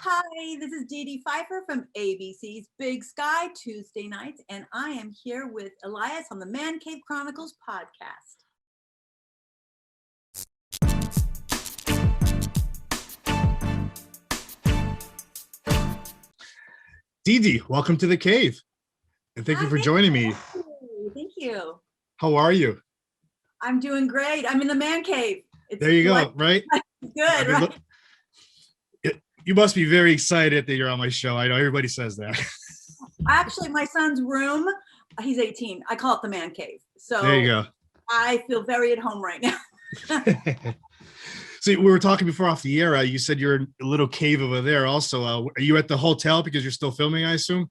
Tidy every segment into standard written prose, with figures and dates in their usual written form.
Hi, this is Dedee Pfeiffer from ABC's Big Sky Tuesday nights, and I am here with Elias on the Man Cave Chronicles podcast. Dedee, welcome to the cave, and thank you for joining me. Thank you. How are you? I'm doing great. I'm in the man cave. There you go, right? Good, right? You must be very excited that you're on my show. I know everybody says that. Actually, my son's room, he's 18. I call it the man cave. So there you go. I feel very at home right now. So we were talking before off the air. You said you're in a little cave over there. Also, are you at the hotel because you're still filming, I assume?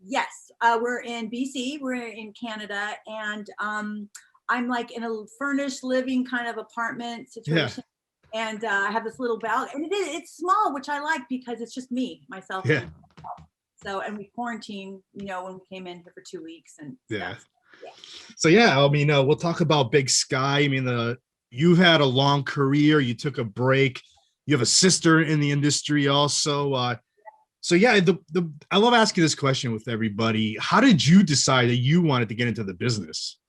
Yes, we're in BC. We're in Canada, and I'm like in a furnished living kind of apartment situation. Yeah. And I have this little balcony, and it's small, which I like because it's just me, myself. Yeah. So, and we quarantine, when we came in here for 2 weeks and stuff. Yeah. So yeah, I mean, we'll talk about Big Sky. I mean, you've had a long career. You took a break. You have a sister in the industry also. So yeah, I love asking this question with everybody. How did you decide that you wanted to get into the business?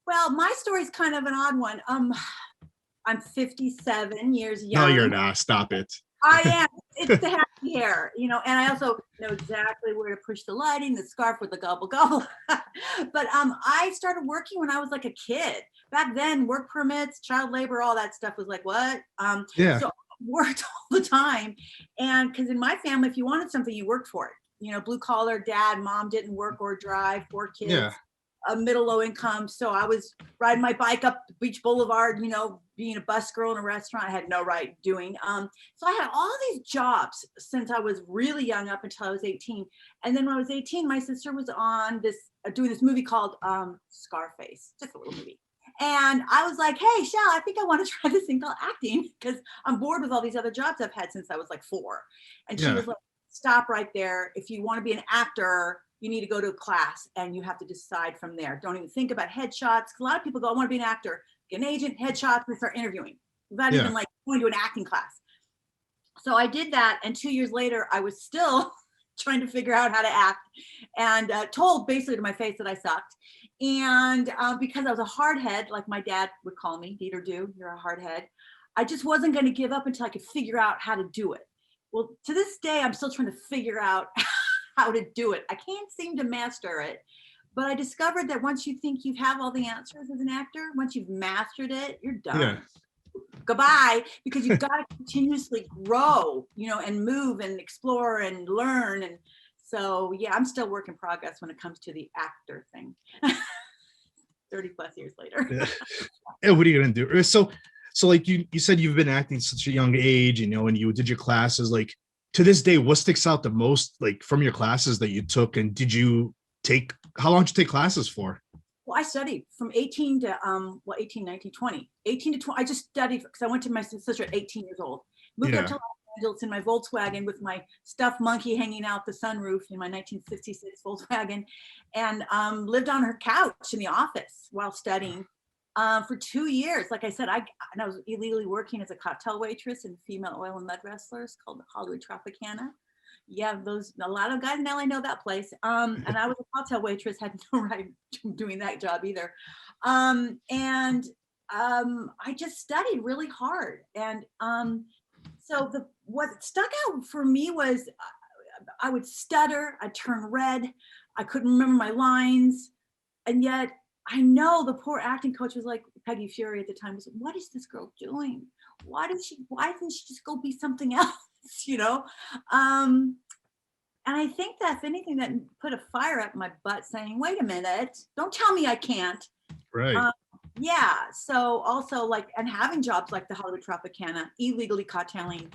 Well, my story's kind of an odd one. I'm 57 years young. No, you're not. Stop it. I am. It's the happy hair, and I also know exactly where to push the lighting, the scarf with the gobble gobble. But I started working when I was like a kid. Back then, work permits, child labor, all that stuff was like, what? Yeah. So I worked all the time. And because in my family, if you wanted something, you worked for it. Blue collar, dad, mom didn't work or drive, 4 kids. Yeah. A middle low income. So I was riding my bike up Beach Boulevard, being a bus girl in a restaurant I had no right doing. So I had all these jobs since I was really young up until I was 18. And then when I was 18, my sister was on doing this movie called Scarface, just a little movie. And I was like, hey, Shell, I think I want to try this thing called acting because I'm bored with all these other jobs I've had since I was like 4. And she was like, stop right there. If you want to be an actor, you need to go to a class and you have to decide from there. Don't even think about headshots. A lot of people go, I want to be an actor, get an agent, headshots, and start interviewing without even like going to an acting class. So I did that. And 2 years later, I was still trying to figure out how to act and told basically to my face that I sucked. And because I was a hard head, like my dad would call me, Dieter do, you're a hard head. I just wasn't going to give up until I could figure out how to do it. Well, to this day, I'm still trying to figure out how to do it. I can't seem to master it, but I discovered that once you think you have all the answers as an actor, once you've mastered it, you're done. Yeah. Goodbye, because you've got to continuously grow, and move and explore and learn. And so, yeah, I'm still work in progress when it comes to the actor thing. 30 plus years later. Yeah, what are you going to do? So like you said, you've been acting at such a young age, and you did your classes, like, to this day, what sticks out the most, like, from your classes that you took? And how long did you take classes for? Well, I studied from 18 to 18, 19, 20. 18 to 20, I just studied because I went to my sister at 18 years old. Moved up to Los Angeles in my Volkswagen with my stuffed monkey hanging out the sunroof in my 1966 Volkswagen, and lived on her couch in the office while studying. For 2 years, like I said, I was illegally working as a cocktail waitress in female oil and mud wrestlers called the Hollywood Tropicana. Yeah, a lot of guys in LA know that place. And I was a cocktail waitress, had no right doing that job either. And I just studied really hard. And so what stuck out for me was I would stutter, I'd turn red, I couldn't remember my lines, and yet I know the poor acting coach was like, Peggy Fury at the time was, what is this girl doing? Why didn't she just go be something else? And I think that if anything, that put a fire up my butt saying, wait a minute, don't tell me I can't. Right. Yeah. So also and having jobs like the Hollywood Tropicana, illegally cocktailing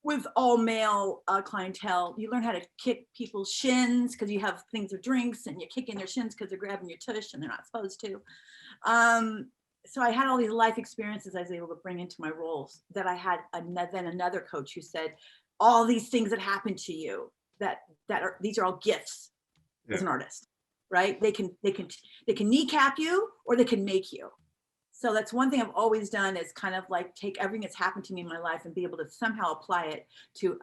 with all male clientele, you learn how to kick people's shins because you have things of drinks and you're kicking their shins because they're grabbing your tush and they're not supposed to. So I had all these life experiences I was able to bring into my roles that I had then another coach who said, all these things that happen to you these are all gifts as an artist, right? They can kneecap you or they can make you. So that's one thing I've always done, is kind of like take everything that's happened to me in my life and be able to somehow apply it to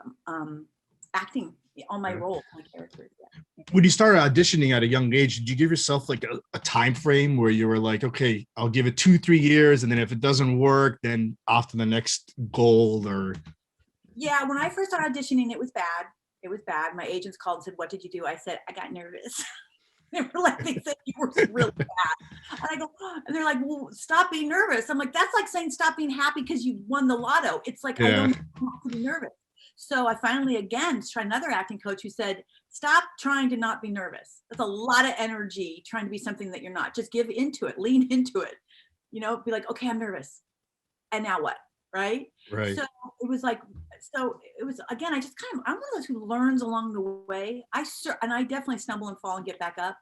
acting on my role, my characters. Yeah. When you started auditioning at a young age, did you give yourself like a time frame where you were like, okay, I'll give it 2-3 years, and then if it doesn't work, then off to the next goal? Or yeah, when I first started auditioning, it was bad. It was bad. My agents called and said, "What did you do?" I said, "I got nervous." They were like, they said you were really bad. And I go, and they're like, "Well, stop being nervous." I'm like, that's like saying stop being happy because you won the lotto. It's like, I don't have to be nervous. So I finally, again, tried another acting coach who said, stop trying to not be nervous. That's a lot of energy trying to be something that you're not. Just give into it, lean into it. You know, be like, okay, I'm nervous. And now what? Right. right. So it was like, so it was, again, I just kind of, I'm one of those who learns along the way. And I definitely stumble and fall and get back up.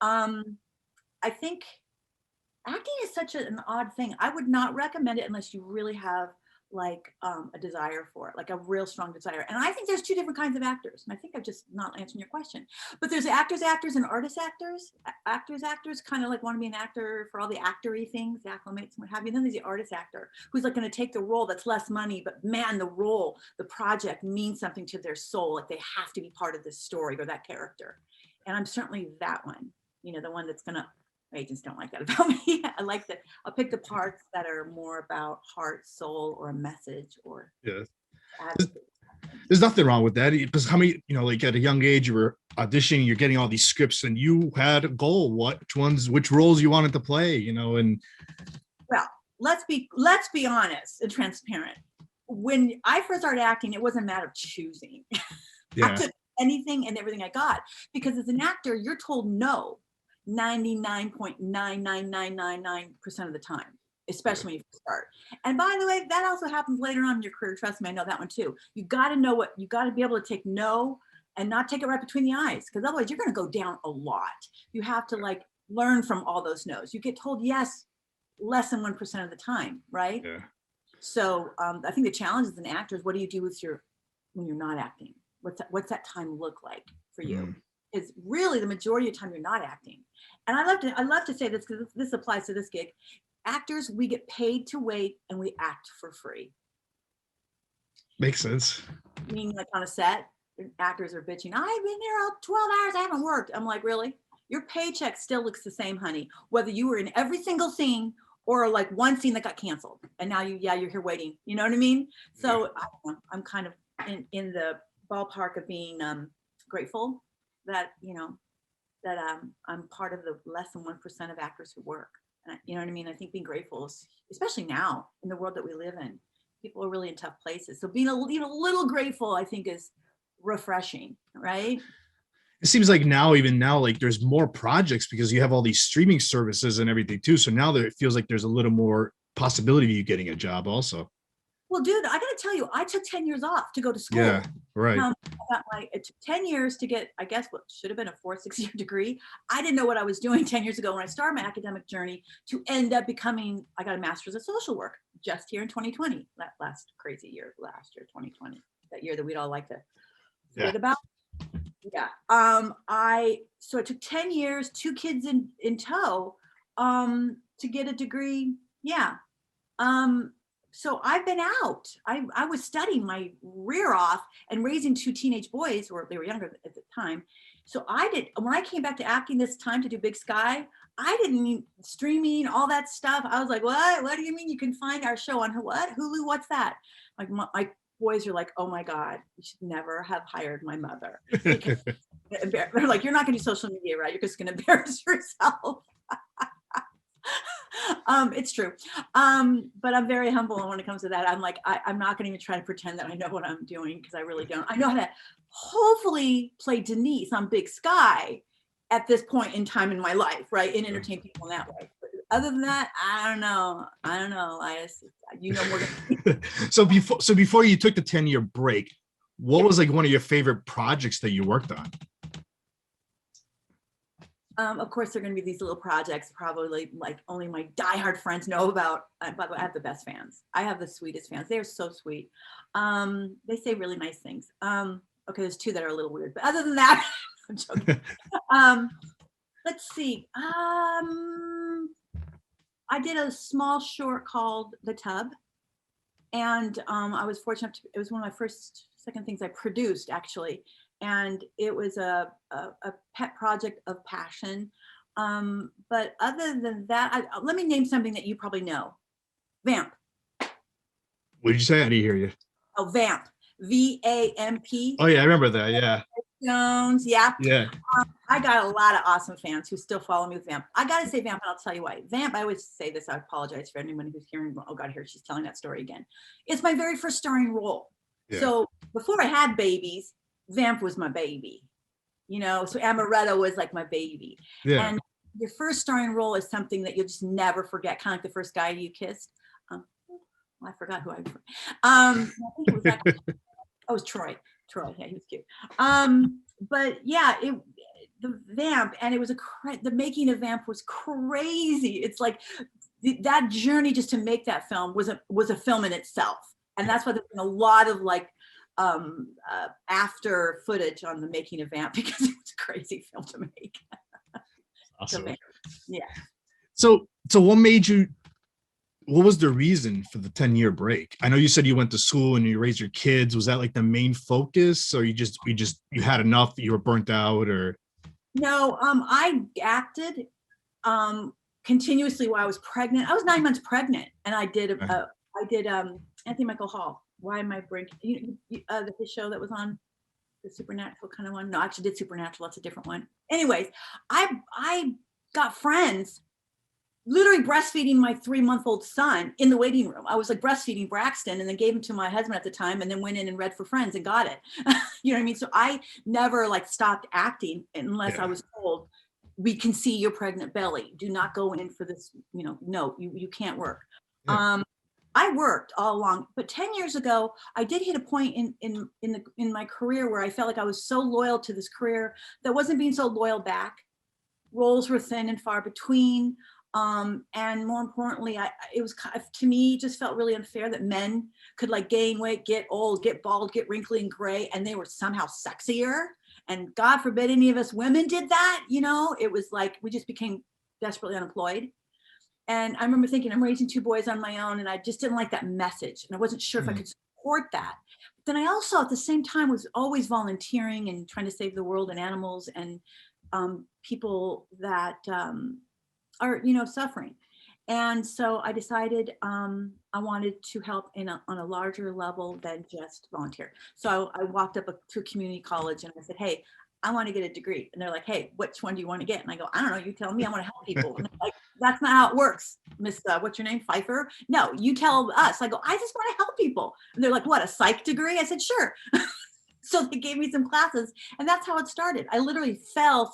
I think acting is such an odd thing. I would not recommend it unless you really have like a desire for it, like a real strong desire. And I think there's two different kinds of actors. And I think I'm just not answering your question, but there's actors and artist actors. Actors kind of like want to be an actor for all the actory things, the acclimates and what have you. And then there's the artist actor who's like going to take the role that's less money, but man, the role, the project means something to their soul. Like they have to be part of this story or that character. And I'm certainly that one, you know, the one that's going to, agents don't like that about me. I like that. I'll pick the parts that are more about heart, soul, or a message, or there's nothing wrong with that, because how many, you know, like at a young age you were auditioning, you're getting all these scripts and you had a goal, which roles you wanted to play, you know. And well, let's be honest and transparent. When I first started acting, it wasn't a matter of choosing. I took anything and everything I got, because as an actor you're told no 99.99999% of the time, especially when you start. And by the way, that also happens later on in your career. Trust me, I know that one too. You got to know what, you got to be able to take no and not take it right between the eyes, because otherwise you're going to go down a lot. You have to like learn from all those no's. You get told yes less than 1% of the time, right? Yeah. So I think the challenge as an actor is, what do you do with when you're not acting? What's that time look like for you? Is really the majority of the time you're not acting. And I love to say this, because this applies to this gig. Actors, we get paid to wait and we act for free. Makes sense. Meaning, like on a set, actors are bitching, I've been here all 12 hours, I haven't worked. I'm like, really? Your paycheck still looks the same, honey, whether you were in every single scene or like one scene that got canceled. And now you're here waiting. You know what I mean? So I'm kind of in the ballpark of being grateful that, you know, that I'm part of the less than 1% of actors who work. And you know what I mean? I think being grateful, especially now in the world that we live in, people are really in tough places. So being a little grateful, I think, is refreshing, right? It seems like even now, like there's more projects because you have all these streaming services and everything too. So now it feels like there's a little more possibility of you getting a job also. Well, dude, I got to tell you, I took 10 years off to go to school. Yeah, right. It took 10 years to get, I guess, what should have been a 4-6 year degree. I didn't know what I was doing 10 years ago when I started my academic journey, to end up becoming, I got a master's of social work just here in 2020, that last crazy year, 2020, that year that we'd all like to forget about. Yeah. So it took 10 years, 2 kids in tow, to get a degree. Yeah. So I've been out. I was studying my rear off and raising 2 teenage boys, or they were younger at the time. So when I came back to acting this time to do Big Sky, I didn't mean streaming, all that stuff. I was like, what do you mean you can find our show on Hulu? What's that? Like my boys are like, oh my God, you should never have hired my mother. They're like, you're not gonna do social media, right? You're just gonna embarrass yourself. It's true. But I'm very humble when it comes to that. I'm like, I'm not going to even try to pretend that I know what I'm doing, because I really don't. I know how to hopefully play Denise on Big Sky at this point in time in my life, right? And entertain people in that way. But other than that, I don't know, Elias. You know more than me. So before you took the 10-year break, what was like one of your favorite projects that you worked on? Of course, there are going to be these little projects, probably like only my diehard friends know about. By the way, I have the best fans. I have the sweetest fans. They are so sweet. They say really nice things. Okay, there's 2 that are a little weird, but other than that, I'm joking. Let's see. I did a small short called The Tub. And I was fortunate it was one of my second things I produced actually. And it was a pet project of passion. But other than that, let me name something that you probably know. Vamp. What did you say? I didn't hear you. Oh, Vamp. VAMP. Oh yeah, I remember that. Yeah. Jones. Yeah. Yeah. I got a lot of awesome fans who still follow me with Vamp. I got to say Vamp, and I'll tell you why. Vamp, I always say this, I apologize for anyone who's hearing, oh God, here she's telling that story again. It's my very first starring role. Yeah. So before I had babies, Vamp was my baby, you know, so Amaretto was like my baby. Yeah. And your first starring role is something that you'll just never forget, kind of like the first guy you kissed. I forgot who I think it was actually, oh, it was Troy. Yeah, he was cute. But yeah, the Vamp, and it was the making of Vamp was crazy. It's like that journey just to make that film was a film in itself, and that's why there's been a lot of like after footage on the making of Vamp, because it was a crazy film to make. Awesome. So, yeah. So what was the reason for the 10-year break? I know you said you went to school and you raised your kids. Was that like the main focus, or you had enough, you were burnt out, or? No, I acted continuously while I was pregnant. I was 9 months pregnant, and I did Anthony Michael Hall. Why am I brinking? The show that was on the Supernatural kind of one. No, I actually did Supernatural. That's a different one. Anyways, I got friends literally breastfeeding my 3-month-old son in the waiting room. I was like breastfeeding Braxton, and then gave him to my husband at the time, and then went in and read for friends and got it. You know what I mean? So I never like stopped acting unless I was told, we can see your pregnant belly. Do not go in for this, you know, no, you can't work. Yeah. I worked all along, but 10 years ago, I did hit a point in my career where I felt like I was so loyal to this career that wasn't being so loyal back. Roles were thin and far between. And more importantly, it was to me just felt really unfair that men could like gain weight, get old, get bald, get wrinkly and gray, and they were somehow sexier. And God forbid any of us women did that. You know, it was like we just became desperately unemployed. And I remember thinking, I'm raising 2 boys on my own, and I just didn't like that message, and I wasn't sure if I could support that. But then I also, at the same time, was always volunteering and trying to save the world and animals and people that are, you know, suffering. And so I decided I wanted to help on a larger level than just volunteer. So I walked up to a community college and I said, hey, I want to get a degree. And they're like, hey, which one do you want to get? And I go, I don't know, you tell me. I want to help people. And they're like, that's not how it works, Miss, what's your name, Pfeiffer? No, you tell us. I go, I just want to help people. And they're like, what, a psych degree? I said, sure. So they gave me some classes, and that's how it started. I literally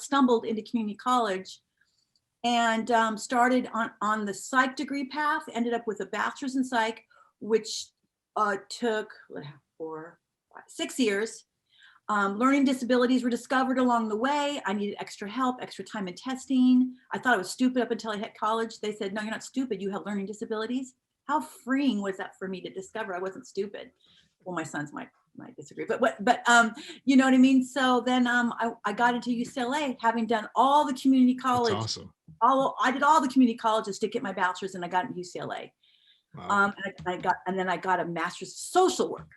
stumbled into community college and started on the psych degree path, ended up with a bachelor's in psych, which took 6 years. Learning disabilities were discovered along the way. I needed extra help, extra time in testing. I thought I was stupid up until I hit college. They said, no, you're not stupid. You have learning disabilities. How freeing was that for me to discover I wasn't stupid? Well, my sons might disagree, but you know what I mean? So then I got into UCLA, having done all the community college. That's awesome. I did all the community colleges to get my bachelor's, and I got into UCLA. Wow. And then I got a master's of social work.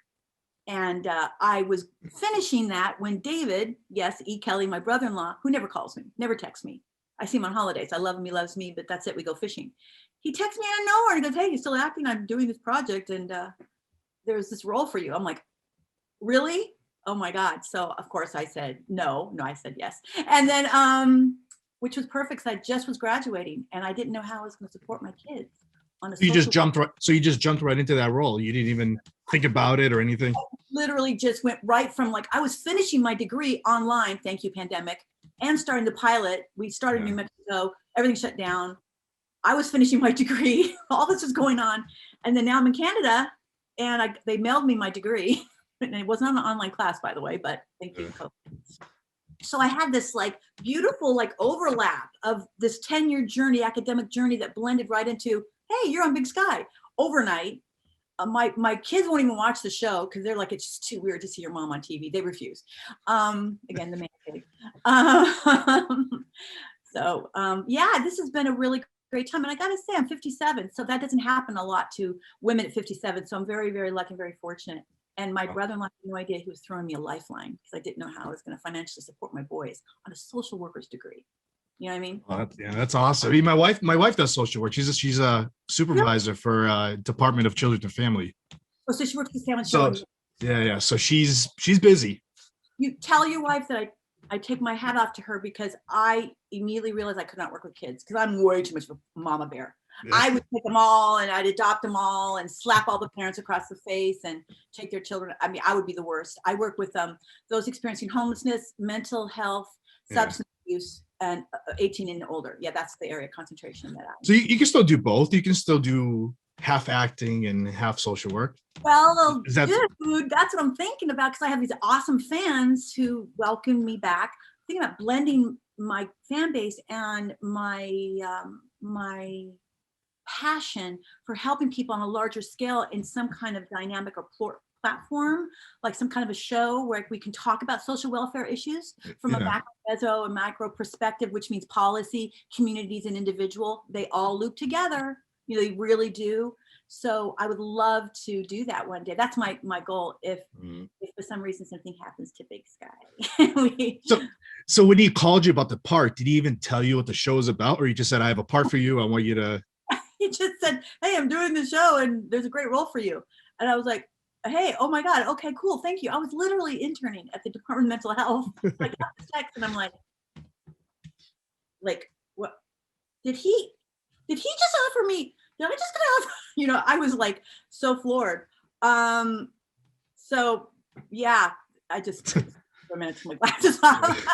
And I was finishing that when David, yes, E. Kelly, my brother-in-law, who never calls me, never texts me. I see him on holidays. I love him, he loves me, but that's it, we go fishing. He texts me out of nowhere and he goes, hey, you still acting? I'm doing this project and there's this role for you. I'm like, really? Oh my God. So of course I said, no, I said yes. And then, which was perfect because I just was graduating and I didn't know how I was going to support my kids. You just jumped right into that role. You didn't even think about it or anything. I literally just went right from like, I was finishing my degree online, thank you pandemic, and starting the pilot. We started in New Mexico, everything shut down. I was finishing my degree, all this was going on. And then now I'm in Canada and they mailed me my degree. And it wasn't an online class, by the way, but thank you. So I had this like beautiful like overlap of this 10-year journey, academic journey that blended right into, hey, you're on Big Sky. Overnight, my kids won't even watch the show because they're like, it's just too weird to see your mom on TV. They refuse. Again, the man pig. Yeah, this has been a really great time. And I got to say, I'm 57. So that doesn't happen a lot to women at 57. So I'm very, very lucky and very fortunate. And my brother-in-law had no idea he was throwing me a lifeline because I didn't know how I was going to financially support my boys on a social worker's degree. You know what I mean? That's awesome. I mean, my wife does social work. She's a supervisor for Department of Children and Family. Oh, so she works with family. So yeah. So she's busy. You tell your wife that I take my hat off to her because I immediately realized I could not work with kids because I'm way too much of a mama bear. Yeah. I would take them all and I'd adopt them all and slap all the parents across the face and take their children. I mean, I would be the worst. I work with those experiencing homelessness, mental health, substance abuse, and 18 and older. Yeah, that's the area of concentration that I. So you can still do both. You can still do half acting and half social work. Well, dude, that's what I'm thinking about because I have these awesome fans who welcome me back. I'm thinking about blending my fan base and my passion for helping people on a larger scale in some kind of dynamic or platform, like some kind of a show where we can talk about social welfare issues from a macro, meso, and micro perspective, which means policy, communities, and individual. They all loop together. You know, they really do. So I would love to do that one day. That's my goal. If for some reason something happens to Big Sky. So when he called you about the part, did he even tell you what the show is about, or he just said, "I have a part for you. I want you to"? He just said, "Hey, I'm doing the show, and there's a great role for you." And I was like, "Hey, oh my God, okay, cool, thank you." I was literally interning at the Department of Mental Health. I got this text, and I'm like, what? Did he just offer me? Did I just get off? You know, I was like so floored. So yeah, I just for a minute took my glasses off.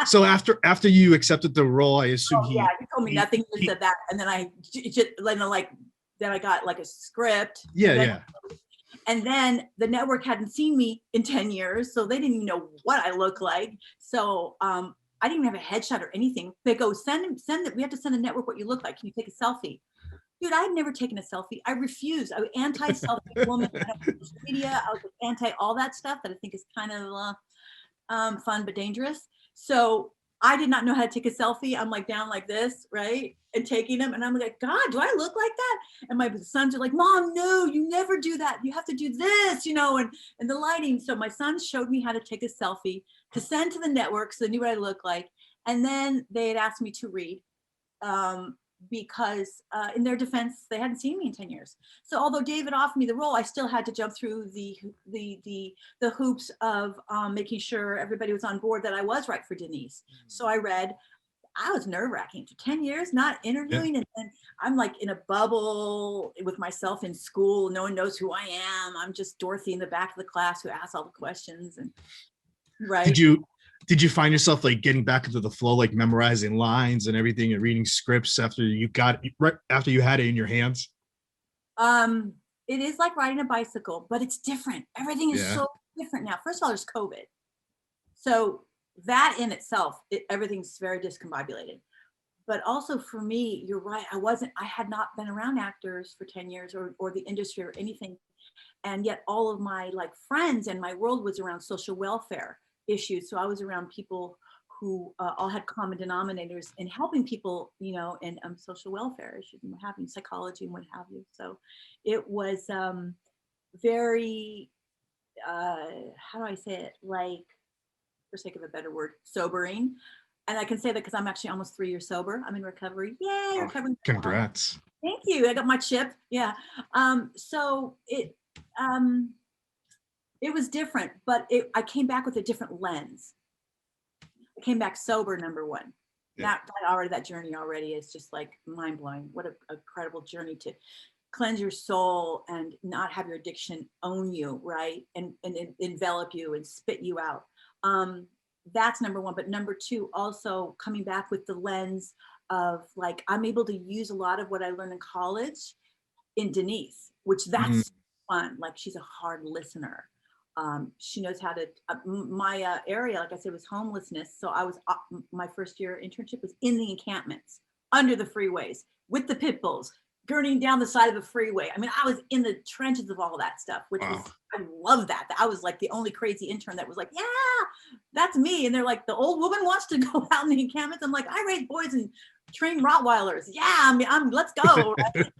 So after you accepted the role, I assume he told me nothing. He said that, and then I got like a script. Yeah. And then the network hadn't seen me in 10 years, so they didn't even know what I look like. So I didn't even have a headshot or anything. They go, send it. We have to send the network what you look like. Can you take a selfie? Dude, I had never taken a selfie. I refused. I was anti-selfie woman. I don't social media. I was anti all that stuff that I think is kind of fun but dangerous. So I did not know how to take a selfie. I'm like down like this, right? And taking them. And I'm like, God, do I look like that? And my sons are like, Mom, no, you never do that. You have to do this, you know, and the lighting. So my sons showed me how to take a selfie to send to the network so they knew what I looked like. And then they had asked me to read. Because in their defense, they hadn't seen me in 10 years. So although David offered me the role, I still had to jump through the hoops of making sure everybody was on board that I was right for Denise. So I read. I was nerve-wracking for 10 years, not interviewing. And I'm like in a bubble with myself in school. No one knows who I am. I'm just Dorothy in the back of the class who asks all the questions. And right. Did you find yourself like getting back into the flow, like memorizing lines and everything and reading scripts after you had it in your hands? It is like riding a bicycle, but it's different. Everything is so different now. First of all, there's COVID. So that in itself, everything's very discombobulated. But also for me, you're right. I had not been around actors for 10 years or the industry or anything. And yet all of my like friends and my world was around social welfare issues. So I was around people who all had common denominators in helping people, you know, in social welfare issues and what have you, psychology and what have you. So it was very, how do I say it? Like, for sake of a better word, sobering. And I can say that because I'm actually almost 3 years sober. I'm in recovery. Yay, recovering. Congrats. Thank you. I got my chip. Yeah. So it was different, but I came back with a different lens. I came back sober, number one. That journey already is just like mind blowing. What an incredible journey to cleanse your soul and not have your addiction own you, right? And envelop you and spit you out. That's number one. But number two, also coming back with the lens of like, I'm able to use a lot of what I learned in college in Denise, which that's fun. Like she's a hard listener. She knows how to, my area, like I said, was homelessness. So I was, my first year internship was in the encampments, under the freeways, with the pit bulls, gurneying down the side of the freeway. I mean, I was in the trenches of all that stuff, which was, I love that. I was like the only crazy intern that was like, yeah, that's me. And they're like, the old woman wants to go out in the encampments. I'm like, I raise boys and train Rottweilers. Yeah, I'm let's go. Right?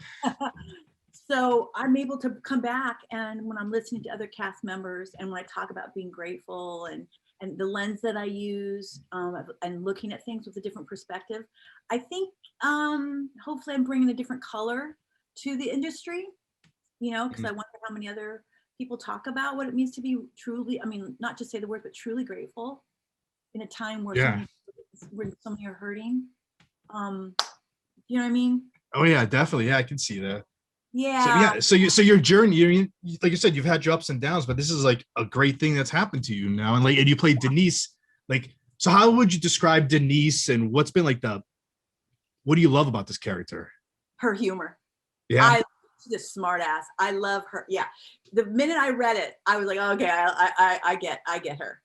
So I'm able to come back, and when I'm listening to other cast members, and when I talk about being grateful and the lens that I use, and looking at things with a different perspective, I think hopefully I'm bringing a different color to the industry, because I wonder how many other people talk about what it means to be truly, I mean, not just say the word, but truly grateful in a time where so many are hurting. You know what I mean? Oh yeah, definitely. Yeah, I can see that. Yeah. So your journey, like you said, you've had your ups and downs, but this is like a great thing that's happened to you now. And you played Denise. So how would you describe Denise, and what's been what do you love about this character? Her humor. Yeah. She's a smart ass. I love her. Yeah. The minute I read it, I was like, okay, I get her.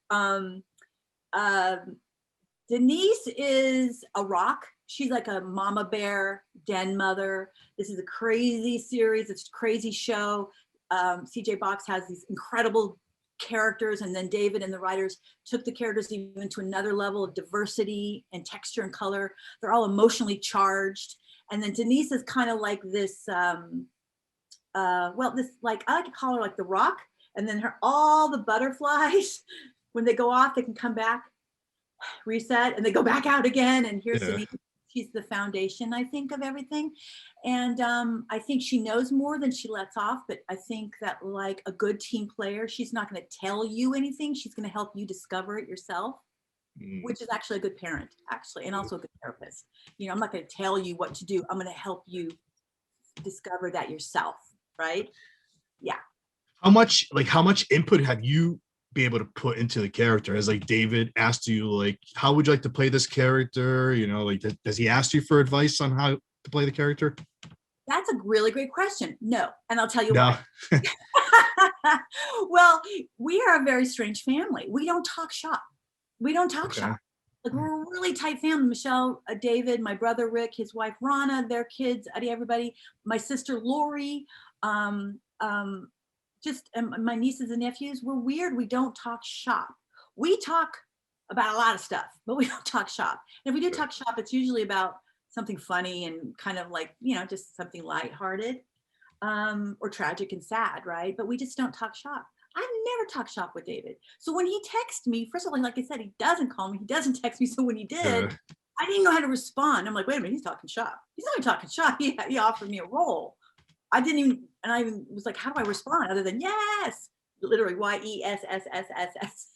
Denise is a rock. She's like a mama bear, den mother. This is a crazy series. It's a crazy show. CJ Box has these incredible characters, and then David and the writers took the characters even to another level of diversity and texture and color. They're all emotionally charged. And then Denise is kind of like this, I like to call her like the rock. And then all the butterflies, when they go off, they can come back, reset, and they go back out again. And here's Denise. She's the foundation, I think, of everything. And I think she knows more than she lets off, but I think that like a good team player, she's not going to tell you anything. She's going to help you discover it yourself, which is actually a good parent, actually, and also a good therapist. I'm not going to tell you what to do. I'm going to help you discover that yourself, right? Yeah. How much input have you be able to put into the character? As David asked you, how would you like to play this character? Does he ask you for advice on how to play the character? That's a really great question. No, and I'll tell you why. Well, we are a very strange family. We don't talk shop. Shop. We're a really tight family. Michelle, David, my brother Rick, his wife Rana, their kids, everybody, my sister Lori, just my nieces and nephews. We're weird. We don't talk shop. We talk about a lot of stuff, but we don't talk shop. And if we do talk shop, it's usually about something funny and kind of just something lighthearted, or tragic and sad, right? But we just don't talk shop. I've never talked shop with David. So when he texts me, first of all, like I said, he doesn't call me. He doesn't text me. So when he did, I didn't know how to respond. I'm like, wait a minute, he's talking shop. He's not even talking shop. He offered me a role. I was like, how do I respond other than yes, literally YESSSSS.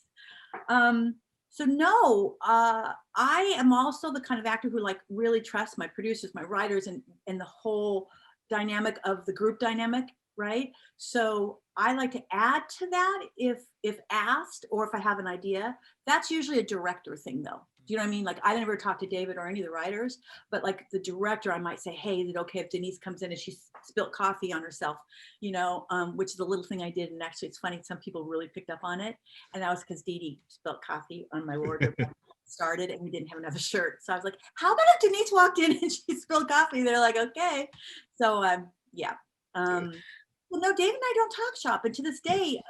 So no, I am also the kind of actor who really trusts my producers, my writers, and the whole dynamic of the group dynamic, right? So I like to add to that if asked, or if I have an idea. That's usually a director thing though. Do you know what I mean? I never talked to David or any of the writers, but the director, I might say, hey, is it okay if Denise comes in and she spilt coffee on herself? Which is a little thing I did. And actually it's funny, some people really picked up on it. And that was because Dedee spilt coffee on my wardrobe. Started and we didn't have another shirt. So I was like, how about if Denise walked in and she spilled coffee? They're like, okay. So yeah. Well, no, Dave and I don't talk shop. And to this day,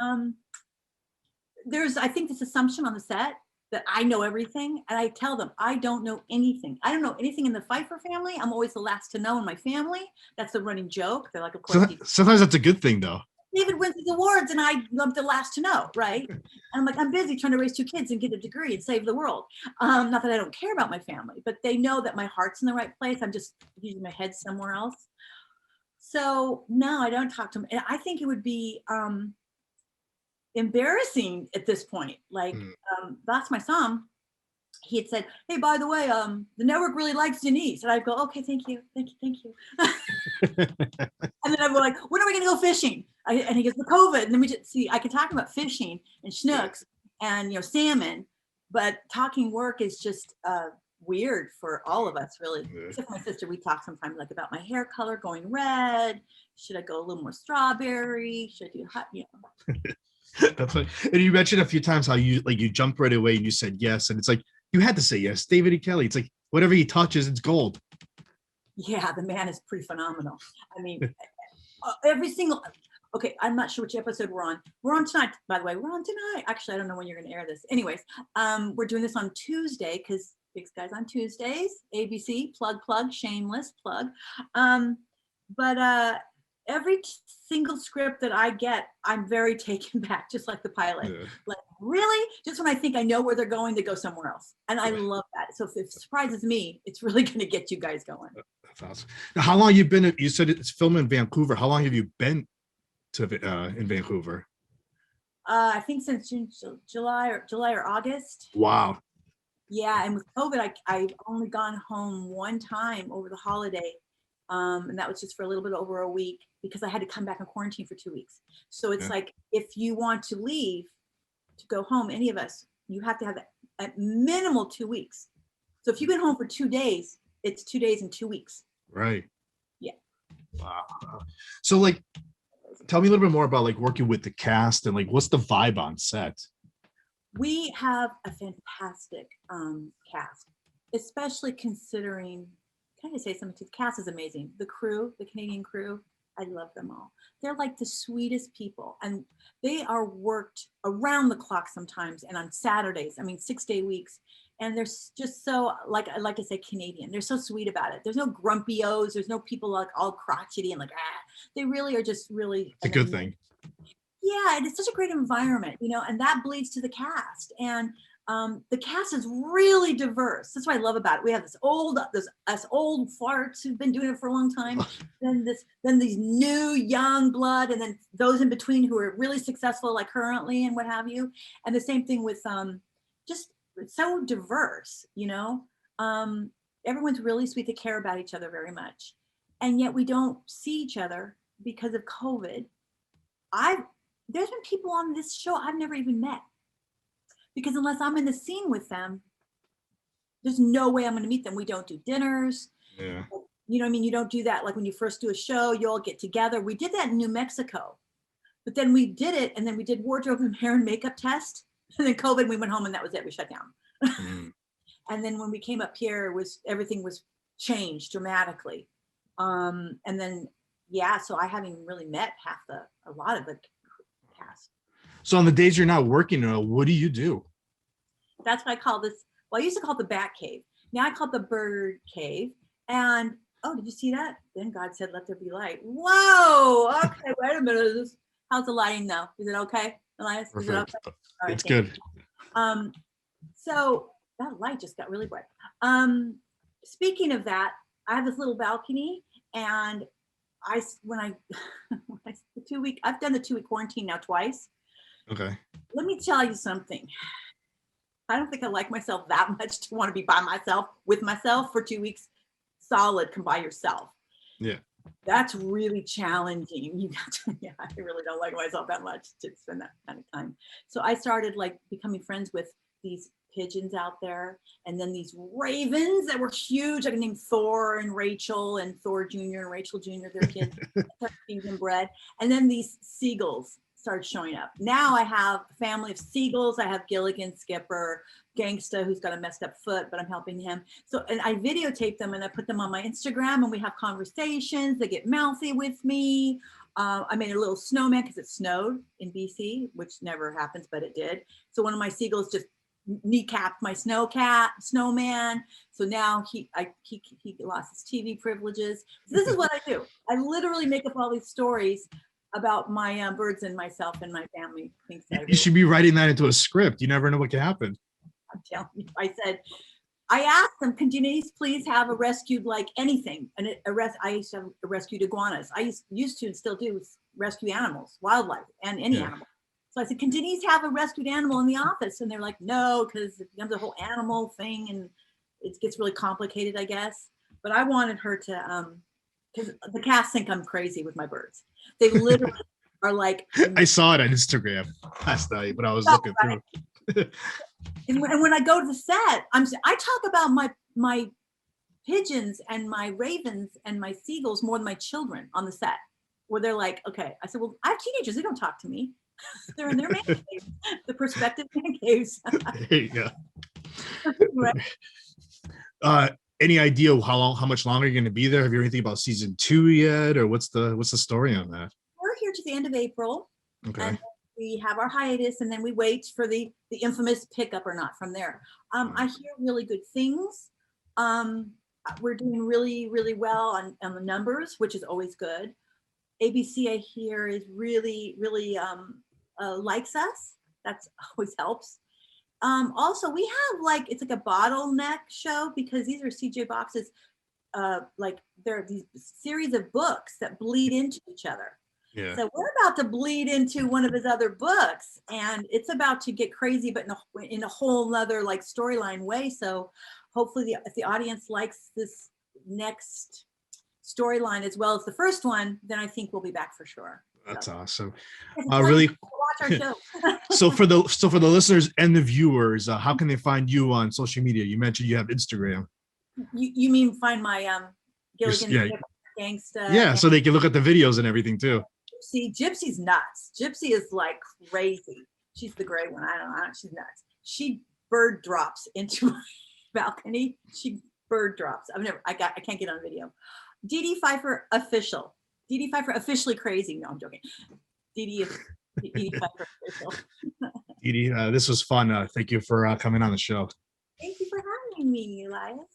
there's, I think, this assumption on the set that I know everything. And I tell them, I don't know anything. I don't know anything in the Pfeiffer family. I'm always the last to know in my family. That's the running joke. They're like, of course. Sometimes that's a good thing though. David wins his awards and I'm the last to know, right? And I'm like, I'm busy trying to raise 2 kids and get a degree and save the world. Not that I don't care about my family, but they know that my heart's in the right place. I'm just using my head somewhere else. So no, I don't talk to him. And I think it would be embarrassing at this point. That's my son. He had said, hey, by the way, the network really likes Denise. And I'd go, okay, thank you. And then I'd go like, when are we going to go fishing? And he goes, the COVID. And then we just see, I can talk about fishing and schnooks and, salmon, but talking work is just weird for all of us, really. Except for my sister, we talk sometimes about my hair color going red. Should I go a little more strawberry? Should I do hot, That's right. And you mentioned a few times how you jumped right away and you said yes. And it's you had to say yes. David E. Kelley. It's whatever he touches, it's gold. Yeah, the man is pretty phenomenal. I mean, every single. Okay, I'm not sure which episode we're on. We're on tonight, by the way. We're on tonight. Actually, I don't know when you're going to air this. Anyways, we're doing this on Tuesday because Big Skies on Tuesdays, ABC, plug, shameless plug. But every single script that I get, I'm very taken back, just like the pilot. Yeah. Like, really? Just when I think I know where they're going, they go somewhere else. And I love that. So if it surprises me, it's really going to get you guys going. That's awesome. Now, how long you been? You said it's filming in Vancouver. How long have you been to in Vancouver? I think since July or August. Wow. Yeah, and with COVID, I've only gone home one time over the holiday. And that was just for a little bit over a week because I had to come back and quarantine for 2 weeks. So it's like, if you want to leave to go home, any of us, you have to have at minimal 2 weeks. So if you get home for 2 days, it's 2 days and 2 weeks. Right. Yeah. Wow. So like, tell me a little bit more about like working with the cast and like, what's the vibe on set? We have a fantastic cast, especially considering, can I say something too? The cast is amazing. The crew, the Canadian crew, I love them all. They're like the sweetest people, and they are worked around the clock sometimes, and on Saturdays, I mean 6-day weeks, and they're just so, like I say, Canadian. They're so sweet about it. There's no grumpy-os. There's no people like all crotchety and like, They really are just really. It's a good thing. Yeah, and it's such a great environment, and that bleeds to the cast. And the cast is really diverse. That's what I love about it. We have us old farts who've been doing it for a long time, then these new young blood, and then those in between who are really successful, like currently and what have you. And the same thing with just so diverse. Everyone's really sweet. They care about each other very much, and yet we don't see each other because of COVID. There's been people on this show I've never even met. Because unless I'm in the scene with them, there's no way I'm going to meet them. We don't do dinners. Yeah. You know what I mean? You don't do that. Like when you first do a show, you all get together. We did that in New Mexico, but then we did it. And then we did wardrobe and hair and makeup test. And then COVID, we went home and that was it. We shut down. And then when we came up here, everything was changed dramatically. And then, so I haven't even really met a lot of the cast. So on the days you're not working, what do you do? That's what I call this. Well, I used to call it the bat cave. Now I call it the bird cave. And did you see that? Then God said, "Let there be light." Whoa. Okay, wait a minute. How's the lighting now? Is it okay, Elias? Is it okay? All right, it's good. So that light just got really bright. Speaking of that, I have this little balcony, and I've done the 2-week quarantine now twice. Okay. Let me tell you something. I don't think I like myself that much to want to be by myself with myself for 2 weeks solid, come by yourself. Yeah. That's really challenging. I really don't like myself that much to spend that kind of time. So I started like becoming friends with these pigeons out there, and then these ravens that were huge. I can name Thor and Rachel and Thor Jr. and Rachel Jr. Their kids, feeding them bread. And then these seagulls started showing up. Now I have a family of seagulls. I have Gilligan, Skipper, Gangsta, who's got a messed up foot, but I'm helping him. So, and I videotape them and I put them on my Instagram, and we have conversations. They get mouthy with me. I made a little snowman because it snowed in BC, which never happens, but it did. So one of my seagulls just kneecapped my snowman. So now he lost his TV privileges. So this is what I do. I literally make up all these stories about my birds and myself and my family. You should be writing that into a script. You never know what can happen. I'm telling you. I asked them, can Denise please have a rescued like anything? And I used to have rescued iguanas. I used to and still do rescue animals, wildlife, and any animal. So I said, can Denise have a rescued animal in the office? And they're like, no, because it becomes a whole animal thing and it gets really complicated, I guess. But I wanted her to, because the cast think I'm crazy with my birds. They literally are like. I saw it on Instagram last night when I was looking through. And when I go to the set, I talk about my pigeons and my ravens and my seagulls more than my children on the set, where they're like, okay. I said, well, I have teenagers. They don't talk to me. They're in their man caves, the prospective man caves. There you go. Any idea how much longer you're going to be there? Have you heard anything about season 2 yet, or what's the story on that? We're here to the end of April. Okay. we have our hiatus, and then we wait for the infamous pickup or not from there. I hear really good things. We're doing really, really well on the numbers, which is always good. ABC, I hear, is really, really likes us. That's always helps. Also, we have it's like a bottleneck show because these are CJ boxes. Like there are these series of books that bleed into each other. Yeah. So we're about to bleed into one of his other books, and it's about to get crazy, but in a whole nother like storyline way. So hopefully if the audience likes this next storyline as well as the first one, then I think we'll be back for sure. That's awesome. Really watch our show. So for the listeners and the viewers, how can they find you on social media? You mentioned you have Instagram. You mean find my Gilligan Gangsta? Yeah, so they can look at the videos and everything too. See, Gypsy's nuts. Gypsy is like crazy. She's the gray one. I don't know. She's nuts. She bird drops into my balcony. She bird drops. I can't get on video. Dedee Pfeiffer official. Dedee Pfeiffer officially crazy. No, I'm joking. Dedee Pfeiffer official. Dedee, this was fun. Thank you for coming on the show. Thank you for having me, Elias.